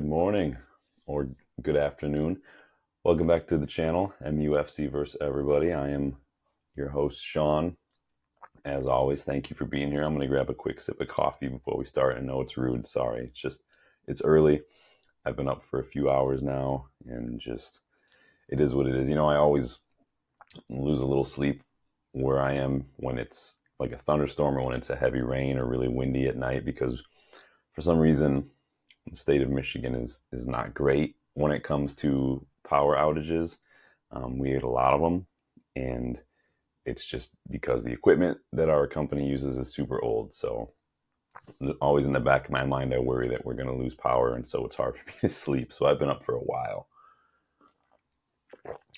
Good morning or good afternoon. Welcome back to the channel, MUFC versus everybody. I am your host, Sean. As always, thank you for being here. I'm going to grab a quick sip of coffee before we start. I know it's rude. Sorry. It's early. I've been up for a few hours now and it is what it is. I always lose a little sleep where I am when it's like a thunderstorm or when it's a heavy rain or really windy at night because for some reason, the state of Michigan is not great when it comes to power outages. We had a lot of them, and it's just because the equipment that our company uses is super old. So always in the back of my mind, I worry that we're going to lose power, and so it's hard for me to sleep. So I've been up for a while,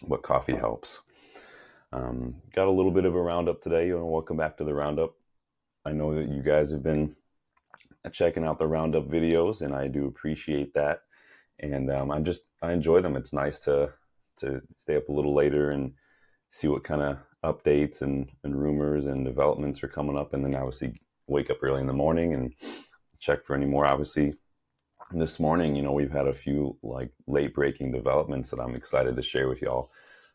but coffee helps. Got a little bit of a roundup today. Welcome back to the roundup. I know that you guys have been checking out the roundup videos, and I do appreciate that. And I enjoy them. It's nice to stay up a little later and see what kind of updates and rumors and developments are coming up, and then obviously wake up early in the morning and check for any more. Obviously, this morning, we've had a few like late breaking developments that I'm excited to share with y'all.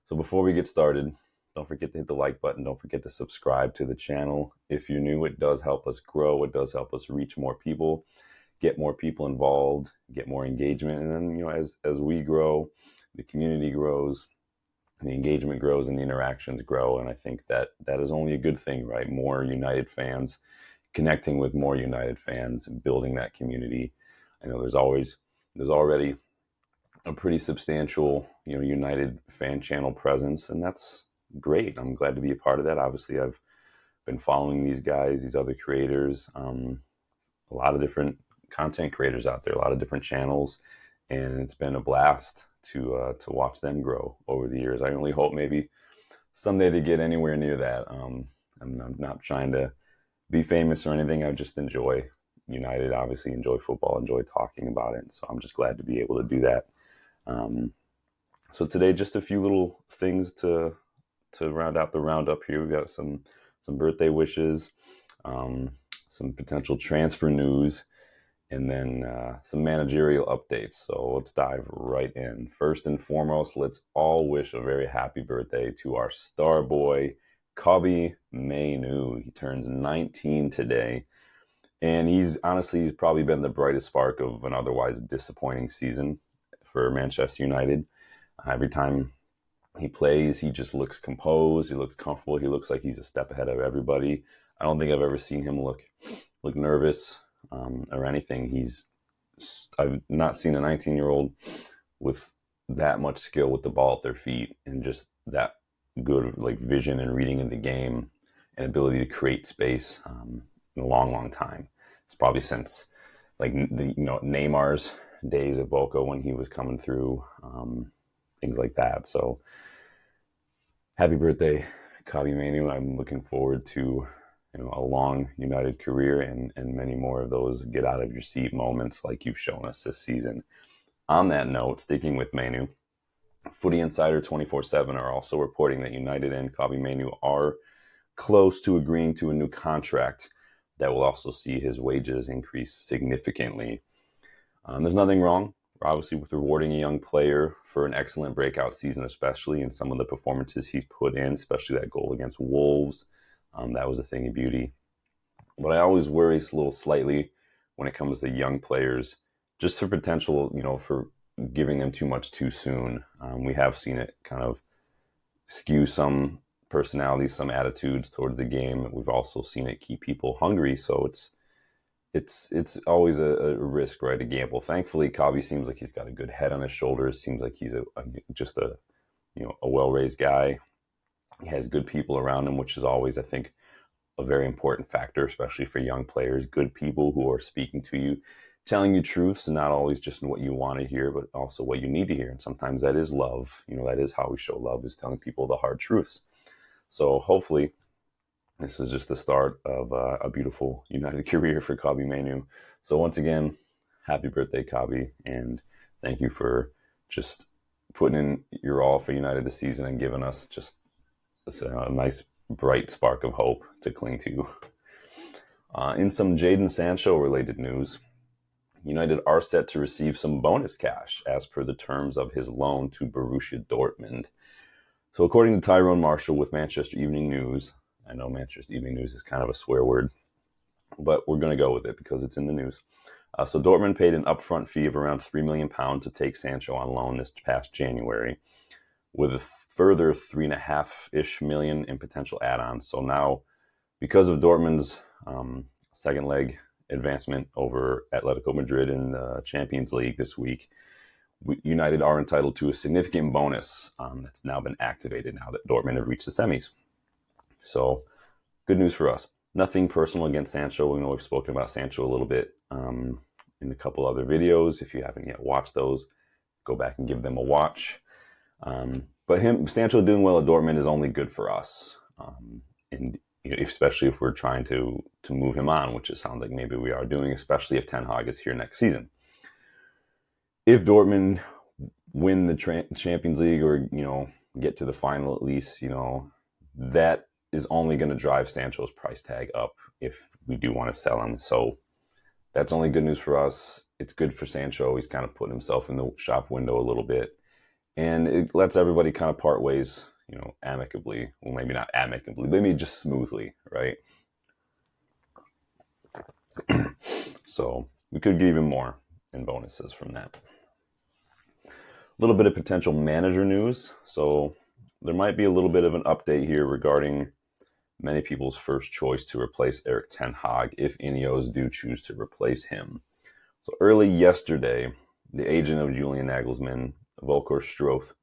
So before we get started, don't forget to hit the like button. Don't forget to subscribe to the channel. If you're new, it does help us grow. It does help us reach more people, get more people involved, get more engagement. And then, as we grow, the community grows, the engagement grows, and the interactions grow. And I think that is only a good thing, right? More United fans, connecting with more United fans, and building that community. I know there's already a pretty substantial, United fan channel presence, and that's great. I'm glad to be a part of that. Obviously, I've been following these guys, these other creators, a lot of different content creators out there, a lot of different channels, and it's been a blast to watch them grow over the years. I only hope maybe someday to get anywhere near that. I'm not trying to be famous or anything. I just enjoy United, obviously enjoy football, enjoy talking about it. So I'm just glad to be able to do that. So today, just a few little things to round out the roundup here. We've got some birthday wishes, some potential transfer news, and then some managerial updates. So let's dive right in. First and foremost, let's all wish a very happy birthday to our star boy, Kobbie Mainoo. He turns 19 today, and he's probably been the brightest spark of an otherwise disappointing season for Manchester United. Every time he plays, he just looks composed. He looks comfortable. He looks like he's a step ahead of everybody. I don't think I've ever seen him look nervous or anything. I've not seen a 19-year-old with that much skill with the ball at their feet and just that good vision and reading of the game and ability to create space in a long, long time. It's probably since Neymar's days at Boca when he was coming through, things like that. So happy birthday, Kobbie Mainoo. I'm looking forward to a long United career and many more of those get out of your seat moments like you've shown us this season. On that note, sticking with Mainoo, Footy Insider 24/7 are also reporting that United and Kobbie Mainoo are close to agreeing to a new contract that will also see his wages increase significantly. There's nothing wrong, obviously, with rewarding a young player for an excellent breakout season, especially in some of the performances he's put in, especially that goal against Wolves. That was a thing of beauty. But I always worry a little slightly when it comes to young players, just for potential, for giving them too much too soon. We have seen it kind of skew some personalities, some attitudes towards the game. We've also seen it keep people hungry. So it's always a risk, right? A gamble. Thankfully, Kobbie seems like he's got a good head on his shoulders. Seems like he's just a well-raised guy. He has good people around him, which is always, I think, a very important factor, especially for young players. Good people who are speaking to you, telling you truths, and not always just what you want to hear, but also what you need to hear. And sometimes that is love. That is how we show love, is telling people the hard truths. So hopefully this is just the start of a beautiful United career for Kobbie Mainoo. So once again, happy birthday, Kobbie, and thank you for just putting in your all for United this season and giving us just a nice bright spark of hope to cling to. In some Jadon Sancho related news, United are set to receive some bonus cash as per the terms of his loan to Borussia Dortmund. So according to Tyrone Marshall with Manchester Evening News, I know Manchester Evening News is kind of a swear word, but we're going to go with it because it's in the news. So Dortmund paid an upfront fee of around £3 million to take Sancho on loan this past January, with a further 3.5-ish million in potential add-ons. So now, because of Dortmund's second leg advancement over Atletico Madrid in the Champions League this week, United are entitled to a significant bonus that's now been activated now that Dortmund have reached the semis. So good news for us. Nothing personal against Sancho. We know we've spoken about Sancho a little bit in a couple other videos. If you haven't yet watched those, go back and give them a watch. But Sancho doing well at Dortmund is only good for us, and especially if we're trying to move him on, which it sounds like maybe we are doing, especially if Ten Hag is here next season. If Dortmund win the Champions League or get to the final at least, that is only going to drive Sancho's price tag up if we do want to sell him. So that's only good news for us. It's good for Sancho. He's kind of putting himself in the shop window a little bit. And it lets everybody kind of part ways, amicably. Well, maybe not amicably, maybe just smoothly, right? So we could get even more in bonuses from that. A little bit of potential manager news. So there might be a little bit of an update here regarding many people's first choice to replace Erik Ten Hag if Ineos do choose to replace him. So early yesterday, the agent of Julian Nagelsmann, Volker Stroth,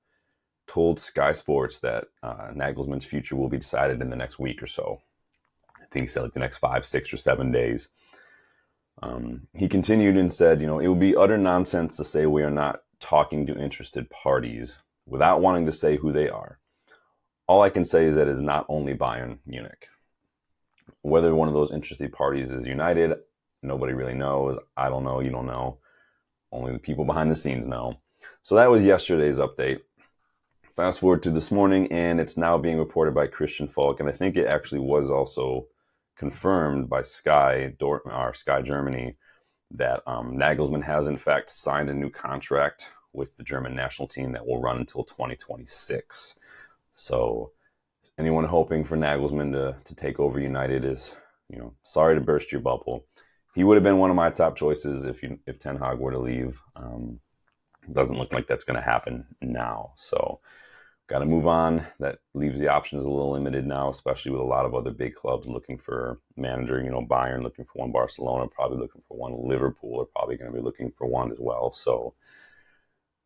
told Sky Sports that Nagelsmann's future will be decided in the next week or so. I think he said like the next 5, 6, or 7 days. He continued and said, it would be utter nonsense to say we are not talking to interested parties without wanting to say who they are. All I can say is that it's not only Bayern Munich. Whether one of those interested parties is United, nobody really knows. I don't know. You don't know. Only the people behind the scenes know. So that was yesterday's update. Fast forward to this morning, and it's now being reported by Christian Falk, and I think it actually was also confirmed by Sky Germany that Nagelsmann has in fact signed a new contract with the German national team that will run until 2026. So anyone hoping for Nagelsmann to take over United is, sorry to burst your bubble. He would have been one of my top choices if Ten Hag were to leave. Doesn't look like that's going to happen now. So got to move on. That leaves the options a little limited now, especially with a lot of other big clubs looking for manager. Bayern looking for one, Barcelona probably looking for one, Liverpool are probably going to be looking for one as well. So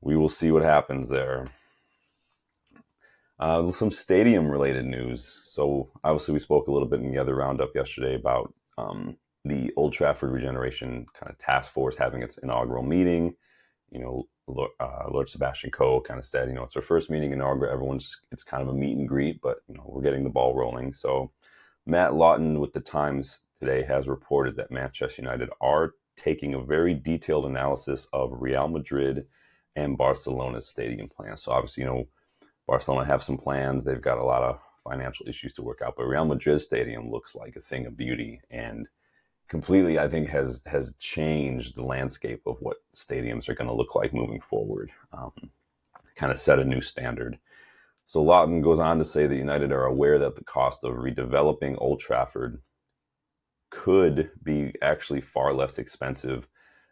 we will see what happens there. Some stadium-related news. So obviously we spoke a little bit in the other roundup yesterday about the Old Trafford Regeneration kind of task force having its inaugural meeting. Lord Sebastian Coe kind of said, it's our first meeting inaugural. It's kind of a meet and greet, but we're getting the ball rolling. So Matt Lawton with the Times today has reported that Manchester United are taking a very detailed analysis of Real Madrid and Barcelona's stadium plans. So obviously, Barcelona have some plans. They've got a lot of financial issues to work out, but Real Madrid stadium looks like a thing of beauty and completely, I think, has changed the landscape of what stadiums are going to look like moving forward. Kind of set a new standard. So Lawton goes on to say that United are aware that the cost of redeveloping Old Trafford could be actually far less expensive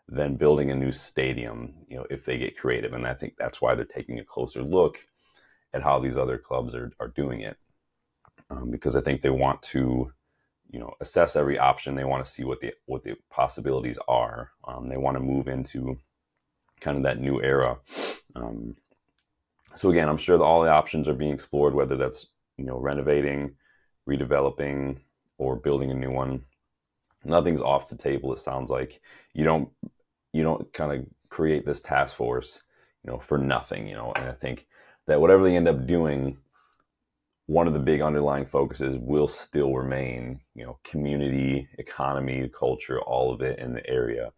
than building a new stadium, if they get creative. And I think that's why they're taking a closer look at how these other clubs are doing it, because I think they want to, assess every option. They want to see what the possibilities are. They want to move into kind of that new era. So again, I'm sure that all the options are being explored, whether that's renovating, redeveloping, or building a new one. Nothing's off the table. It sounds like you don't kind of create this task force, for nothing. And I think that whatever they end up doing, one of the big underlying focuses will still remain, community, economy, culture, all of it in the area.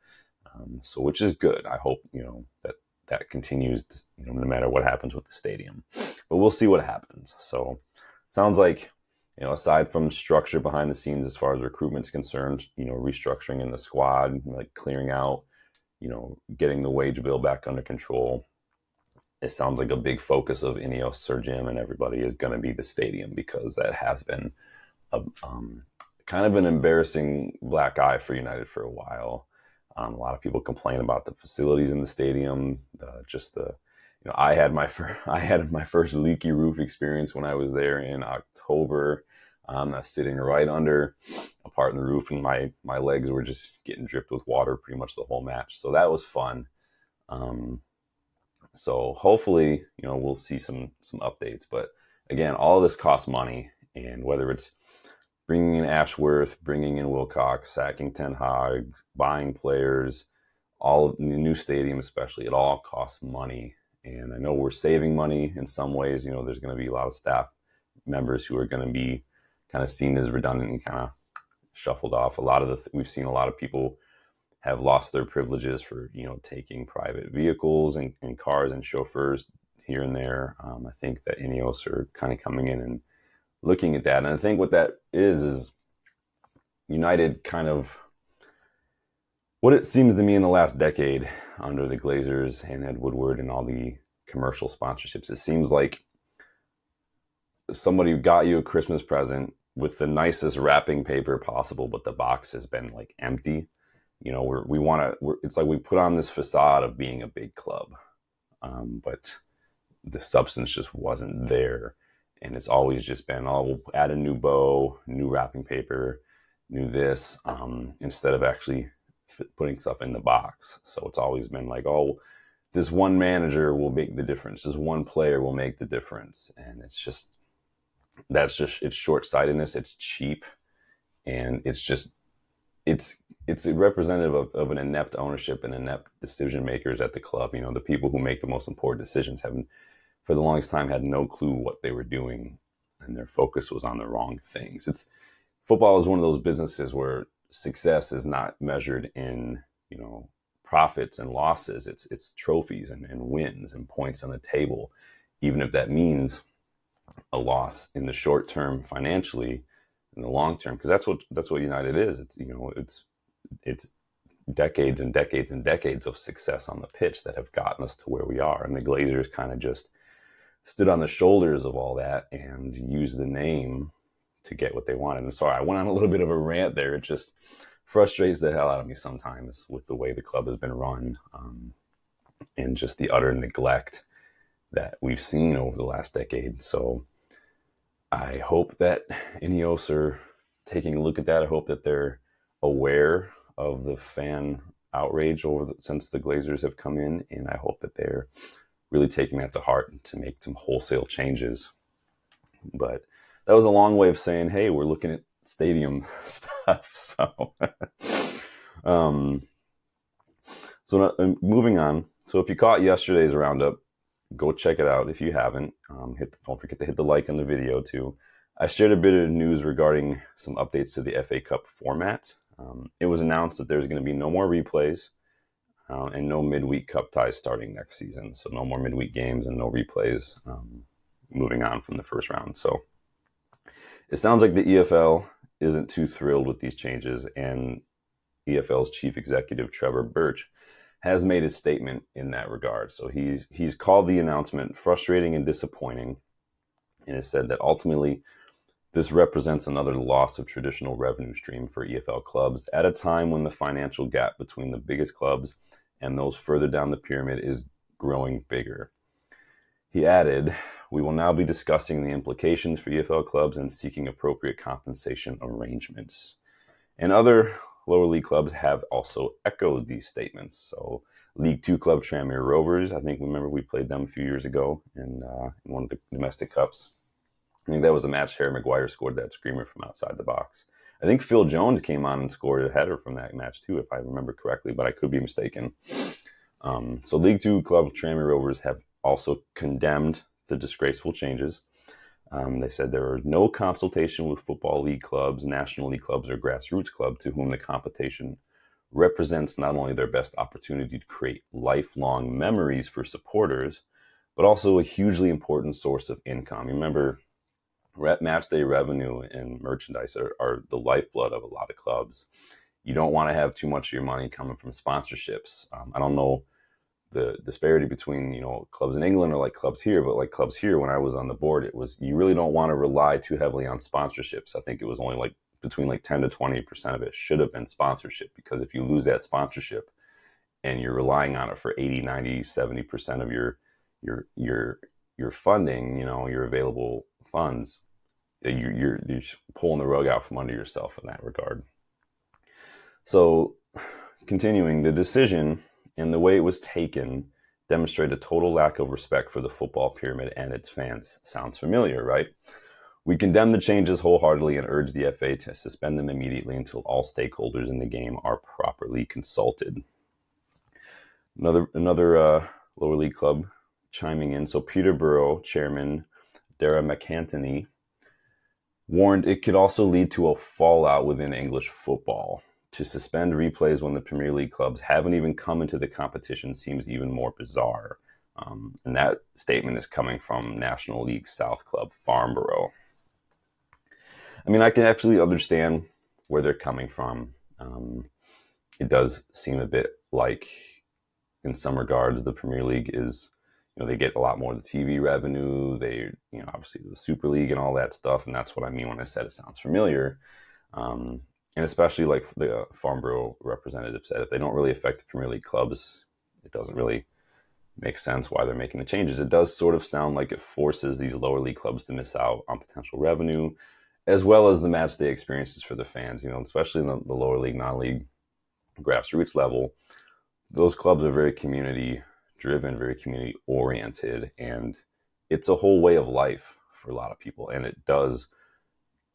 So which is good. I hope, that continues, no matter what happens with the stadium. But we'll see what happens. So sounds like, aside from structure behind the scenes as far as recruitment's concerned, restructuring in the squad, like clearing out, getting the wage bill back under control. It sounds like a big focus of Ineos, Sir Jim, and everybody is going to be the stadium, because that has been a, kind of an embarrassing black eye for United for a while. A lot of people complain about the facilities in the stadium, I had my first leaky roof experience when I was there in October. Sitting right under a part in the roof, and my legs were just getting dripped with water pretty much the whole match. So that was fun. So hopefully, we'll see some updates. But again, all of this costs money, and whether it's bringing in Ashworth, bringing in Wilcox, sacking Ten Hag, buying players, all of the new stadium especially, it all costs money. And I know we're saving money in some ways. There's going to be a lot of staff members who are going to be kind of seen as redundant and kind of shuffled off. We've seen a lot of people have lost their privileges for, taking private vehicles and cars and chauffeurs here and there. I think that Ineos are kind of coming in and looking at that. And I think what that is United kind of, what it seems to me in the last decade under the Glazers and Ed Woodward and all the commercial sponsorships, it seems like somebody got you a Christmas present with the nicest wrapping paper possible, but the box has been like empty. It's like we put on this facade of being a big club, but the substance just wasn't there. And it's always just been, we'll add a new bow, new wrapping paper, new this, instead of actually putting stuff in the box. So it's always been like, this one manager will make the difference. This one player will make the difference. And it's short-sightedness. It's cheap. And it's a representative of an inept ownership and inept decision makers at the club. The people who make the most important decisions haven't, for the longest time, had no clue what they were doing, and their focus was on the wrong things. Football is one of those businesses where success is not measured in, profits and losses. It's trophies and wins and points on the table, even if that means a loss in the short term financially, in the long term, because that's what United is. It's decades and decades and decades of success on the pitch that have gotten us to where we are, and the Glazers kind of just stood on the shoulders of all that and used the name to get what they wanted. And sorry, I went on a little bit of a rant there. It just frustrates the hell out of me sometimes with the way the club has been run, and just the utter neglect that we've seen over the last decade. So I hope that Ineos are taking a look at that. I hope that they're aware of the fan outrage since the Glazers have come in, and I hope that they're really taking that to heart and to make some wholesale changes. But that was a long way of saying, hey, we're looking at stadium stuff. So moving on. So if you caught yesterday's roundup, go check it out if you haven't. Don't forget to hit the like on the video too. I shared a bit of news regarding some updates to the FA Cup format. It was announced that there's going to be no more replays and no midweek cup ties starting next season. So no more midweek games and no replays moving on from the first round. So it sounds like the EFL isn't too thrilled with these changes, and EFL's chief executive, Trevor Birch, has made a statement in that regard. So he's called the announcement frustrating and disappointing, and has said that ultimately this represents another loss of traditional revenue stream for EFL clubs at a time when the financial gap between the biggest clubs and those further down the pyramid is growing bigger. He added, "We will now be discussing the implications for EFL clubs and seeking appropriate compensation arrangements." And other lower league clubs have also echoed these statements. So League Two club Tranmere Rovers, I think, remember we played them a few years ago in one of the domestic cups. I think that was the match Harry Maguire scored that screamer from outside the box. I think Phil Jones came on and scored a header from that match too, if I remember correctly, but I could be mistaken. So League Two club Tranmere Rovers have also condemned the disgraceful changes. They said there are no consultation with football league clubs, national league clubs, or grassroots clubs to whom the competition represents not only their best opportunity to create lifelong memories for supporters, but also a hugely important source of income. Remember, match day revenue and merchandise are the lifeblood of a lot of clubs. you don't want to have too much of your money coming from sponsorships. I don't know the disparity between, you know, clubs in England or like clubs here, but like clubs here, when I was on the board, it was, you really don't want to rely too heavily on sponsorships. I think it was only like between like 10 to 20% of it should have been sponsorship, because if you lose that sponsorship and you're relying on it for 80, 90, 70% of your funding, you know, your available funds, you're pulling the rug out from under yourself in that regard. So continuing, the decision and the way it was taken demonstrate a total lack of respect for the football pyramid and its fans. Sounds familiar, right? We condemn the changes wholeheartedly and urge the FA to suspend them immediately until all stakeholders in the game are properly consulted. Another lower league club chiming in. So Peterborough chairman Dara McAntony warned it could also lead to a fallout within English football. To suspend replays when the Premier League clubs haven't even come into the competition seems even more bizarre. And that statement is coming from National League South club Farnborough. I mean, I can actually understand where they're coming from. It does seem a bit like, in some regards, the Premier League is, you know, they get a lot more of the TV revenue. They, you know, obviously the Super League and all that stuff. And that's what I mean when I said it sounds familiar. And especially like the Farnborough representative said, if they don't really affect the Premier League clubs, it doesn't really make sense why they're making the changes. It does sort of sound like it forces these lower league clubs to miss out on potential revenue, as well as the match day experiences for the fans, you know, especially in the lower league, non-league, grassroots level. Those clubs are very community driven, very community oriented, and it's a whole way of life for a lot of people. And it does,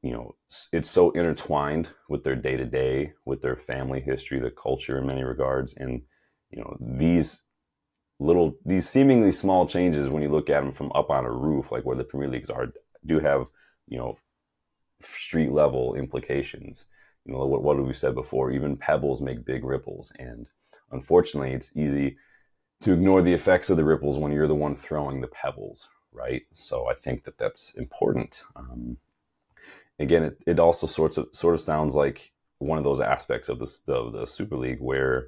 you know, it's so intertwined with their day-to-day, with their family history, the culture in many regards. And, you know, these seemingly small changes, when you look at them from up on a roof, like where the Premier Leagues are, do have, you know, street level implications. You know, what have we said before? Even pebbles make big ripples. And unfortunately, it's easy to ignore the effects of the ripples when you're the one throwing the pebbles, right? So I think that that's important. Again, it also sort of sounds like one of those aspects of the Super League where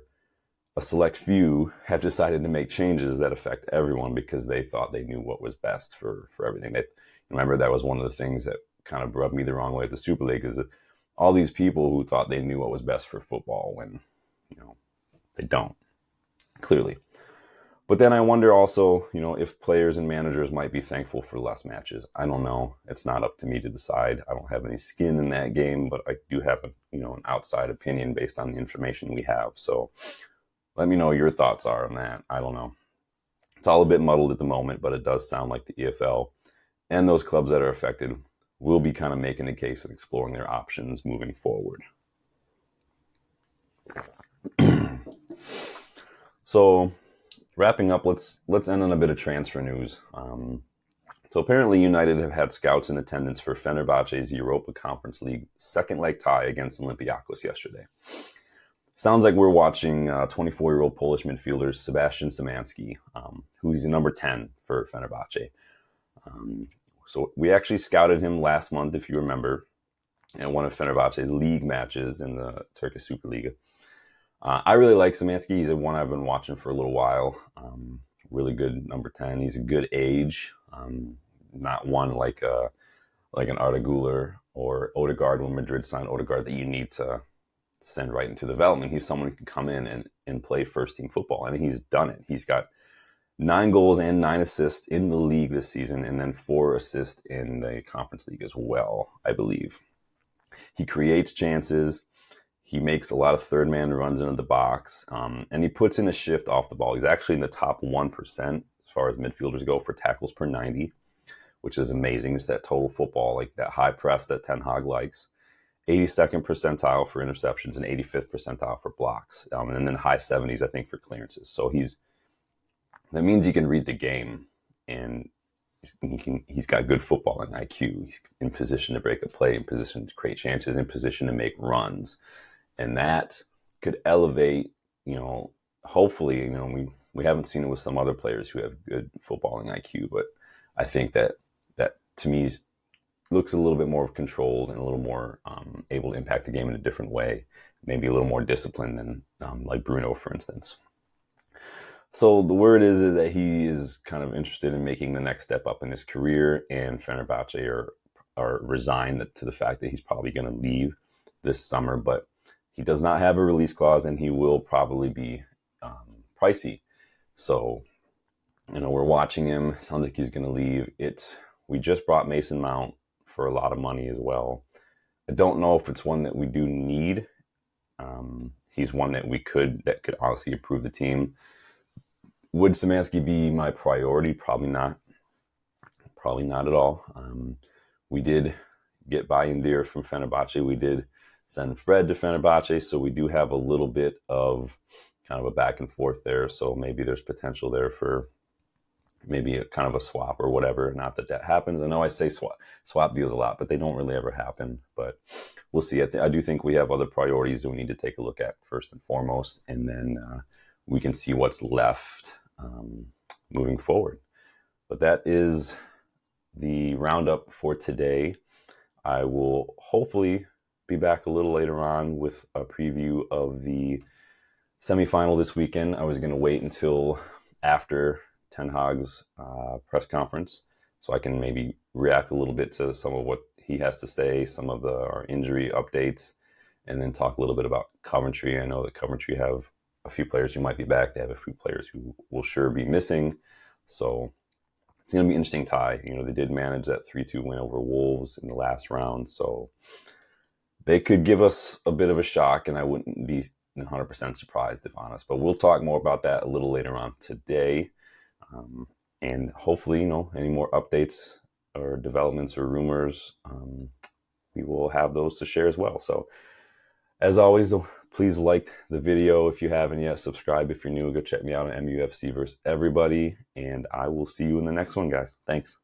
a select few have decided to make changes that affect everyone because they thought they knew what was best for everything. They remember that was one of the things that kind of rubbed me the wrong way at the Super League, is that all these people who thought they knew what was best for football when, you know, they don't, clearly. But then I wonder also, you know, if players and managers might be thankful for less matches. I don't know. It's not up to me to decide. I don't have any skin in that game, but I do have an outside opinion based on the information we have. So let me know what your thoughts are on that. I don't know. It's all a bit muddled at the moment, but it does sound like the EFL and those clubs that are affected will be kind of making a case and exploring their options moving forward. So wrapping up, let's end on a bit of transfer news. So apparently United have had scouts in attendance for Fenerbahce's Europa Conference League second leg tie against Olympiacos yesterday. Sounds like we're watching 24-year-old Polish midfielder Sebastian Szymanski, who is number 10 for Fenerbahce. So we actually scouted him last month, if you remember, in one of Fenerbahce's league matches in the Turkish Superliga. I really like Szymanski. He's one I've been watching for a little while. Really good number 10. He's a good age. Not one like an Arda Güler or Odegaard when Madrid signed Odegaard that you need to send right into development. He's someone who can come in and play first team football, and he's done it. He's got 9 goals and 9 assists in the league this season, and then 4 assists in the Conference League as well, I believe. He creates chances. He makes a lot of third man runs into the box, and he puts in a shift off the ball. He's actually in the top 1% as far as midfielders go for tackles per 90, which is amazing. It's that total football, like that high press that Ten Hag likes. 82nd percentile for interceptions and 85th percentile for blocks, and then high 70s, I think, for clearances. So that means he can read the game, and he's got good footballing IQ. He's in position to break a play, in position to create chances, in position to make runs. And that could elevate, hopefully, we haven't seen it with some other players who have good footballing IQ, but I think that to me looks a little bit more controlled and a little more able to impact the game in a different way, maybe a little more disciplined than like Bruno, for instance. So the word is that he is kind of interested in making the next step up in his career, and Fenerbahce are resigned to the fact that he's probably going to leave this summer, but he does not have a release clause, and he will probably be pricey. So, we're watching him. Sounds like he's going to leave. We just brought Mason Mount for a lot of money as well. I don't know if it's one that we do need. He's one that could honestly improve the team. Would Szymanski be my priority? Probably not. Probably not at all. We did get Bayindir from Fenerbahce. We did send Fred to Fenerbahce, so we do have a little bit of kind of a back and forth there. So maybe there's potential there for maybe a kind of a swap or whatever. Not that happens. I know I say swap deals a lot, but they don't really ever happen. But we'll see. I do think we have other priorities that we need to take a look at first and foremost, and then we can see what's left moving forward. But that is the roundup for today. I will hopefully be back a little later on with a preview of the semifinal this weekend. I was going to wait until after Ten Hag's press conference so I can maybe react a little bit to some of what he has to say, some of our injury updates, and then talk a little bit about Coventry. I know that Coventry have a few players who might be back. They have a few players who will sure be missing. So it's going to be an interesting tie. They did manage that 3-2 win over Wolves in the last round. So they could give us a bit of a shock, and I wouldn't be 100% surprised, if honest. But we'll talk more about that a little later on today. And hopefully, any more updates or developments or rumors, we will have those to share as well. So as always, please like the video if you haven't yet. Subscribe if you're new. Go check me out on MUFC versus everybody. And I will see you in the next one, guys. Thanks.